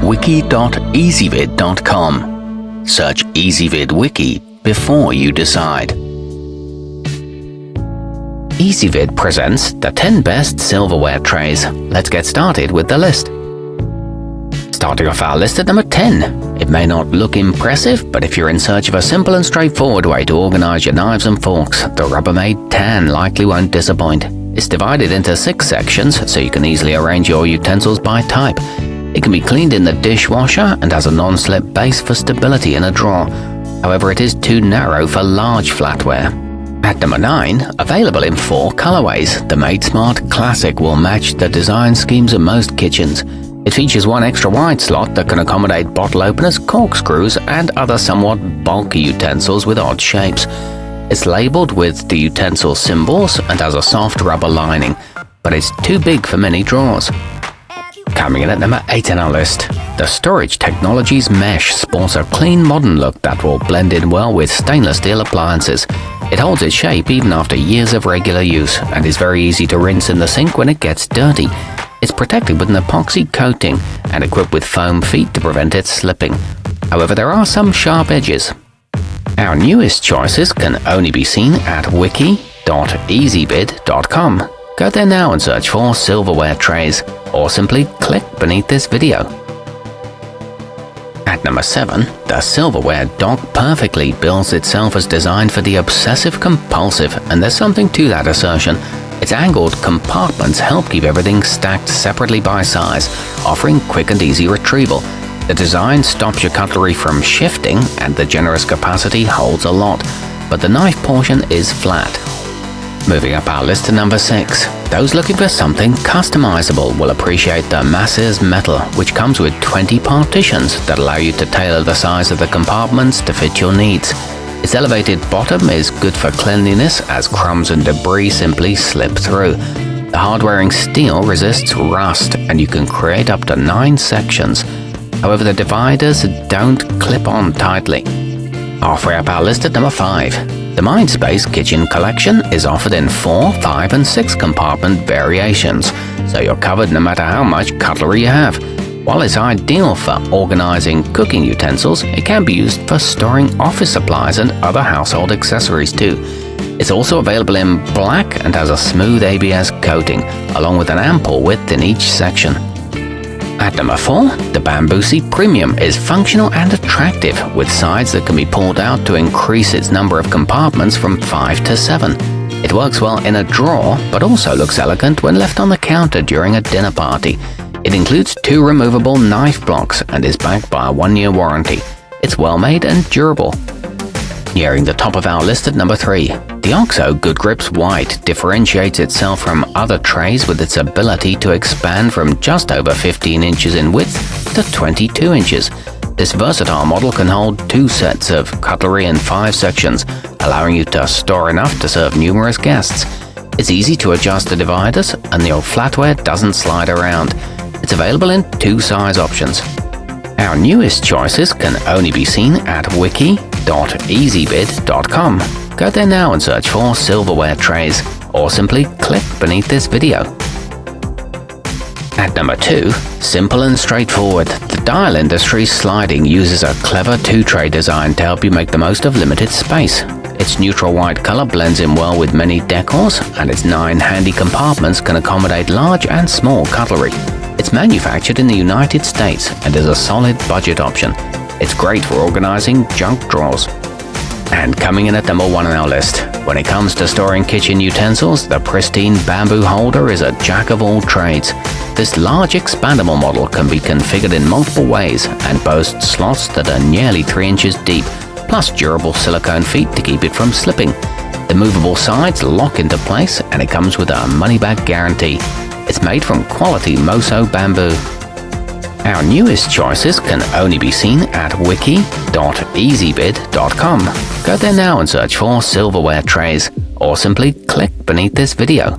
wiki.ezvid.com. Search Ezvid Wiki before you decide. Ezvid presents the 10 best silverware trays. Let's get started with the list. Starting off our list at number 10. It may not look impressive, but if you're in search of a simple and straightforward way to organize your knives and forks, the Rubbermaid 10 likely won't disappoint. It's divided into 6 sections, so you can easily arrange your utensils by type. It can be cleaned in the dishwasher and has a non-slip base for stability in a drawer. However, it is too narrow for large flatware. At number 9, available in 4 colorways, the Made Smart Classic will match the design schemes of most kitchens. It features one extra wide slot that can accommodate bottle openers, corkscrews, and other somewhat bulky utensils with odd shapes. It's labeled with the utensil symbols and has a soft rubber lining, but it's too big for many drawers. Coming in at number 8 on our list, the Storage Technologies Mesh sports a clean modern look that will blend in well with stainless steel appliances. It holds its shape even after years of regular use and is very easy to rinse in the sink when it gets dirty. It's protected with an epoxy coating and equipped with foam feet to prevent it slipping. However, there are some sharp edges. Our newest choices can only be seen at wiki.ezvid.com. Go there now and search for silverware trays, or simply click beneath this video. At number 7, the Silverware dock perfectly bills itself as designed for the obsessive-compulsive, and there's something to that assertion. Its angled compartments help keep everything stacked separately by size, offering quick and easy retrieval. The design stops your cutlery from shifting, and the generous capacity holds a lot, but the knife portion is flat. Moving up our list to number 6, those looking for something customizable will appreciate the Masirs metal, which comes with 20 partitions that allow you to tailor the size of the compartments to fit your needs. Its elevated bottom is good for cleanliness as crumbs and debris simply slip through. The hard-wearing steel resists rust and you can create up to 9 sections. However, the dividers don't clip on tightly. Halfway up our list at number 5. The Mindspace Kitchen Collection is offered in 4, 5 and 6 compartment variations, so you're covered no matter how much cutlery you have. While it's ideal for organizing cooking utensils, it can be used for storing office supplies and other household accessories too. It's also available in black and has a smooth ABS coating, along with an ample width in each section. At number 4, the Bambusi Premium is functional and attractive, with sides that can be pulled out to increase its number of compartments from 5 to 7. It works well in a drawer, but also looks elegant when left on the counter during a dinner party. It includes 2 removable knife blocks and is backed by a 1-year warranty. It's well made and durable. Nearing the top of our list at number 3, the OXO Good Grips White differentiates itself from other trays with its ability to expand from just over 15 inches in width to 22 inches. This versatile model can hold 2 sets of cutlery in 5 sections, allowing you to store enough to serve numerous guests. It's easy to adjust the dividers and the old flatware doesn't slide around. It's available in 2 size options. Our newest choices can only be seen at wiki.ezvid.com. Go there now and search for silverware trays, or simply click beneath this video. At number 2, simple and straightforward, the Dial Industries sliding uses a clever 2-tray design to help you make the most of limited space. Its neutral white color blends in well with many decors, and its 9 handy compartments can accommodate large and small cutlery. It's manufactured in the United States and is a solid budget option. It's great for organizing junk drawers. And coming in at number 1 on our list, when it comes to storing kitchen utensils, the Pristine bamboo holder is a jack of all trades. This large expandable model can be configured in multiple ways and boasts slots that are nearly 3 inches deep, plus durable silicone feet to keep it from slipping. The movable sides lock into place and it comes with a money-back guarantee. It's made from quality Moso bamboo. Our newest choices can only be seen at wiki.ezvid.com. Go there now and search for silverware trays, or simply click beneath this video.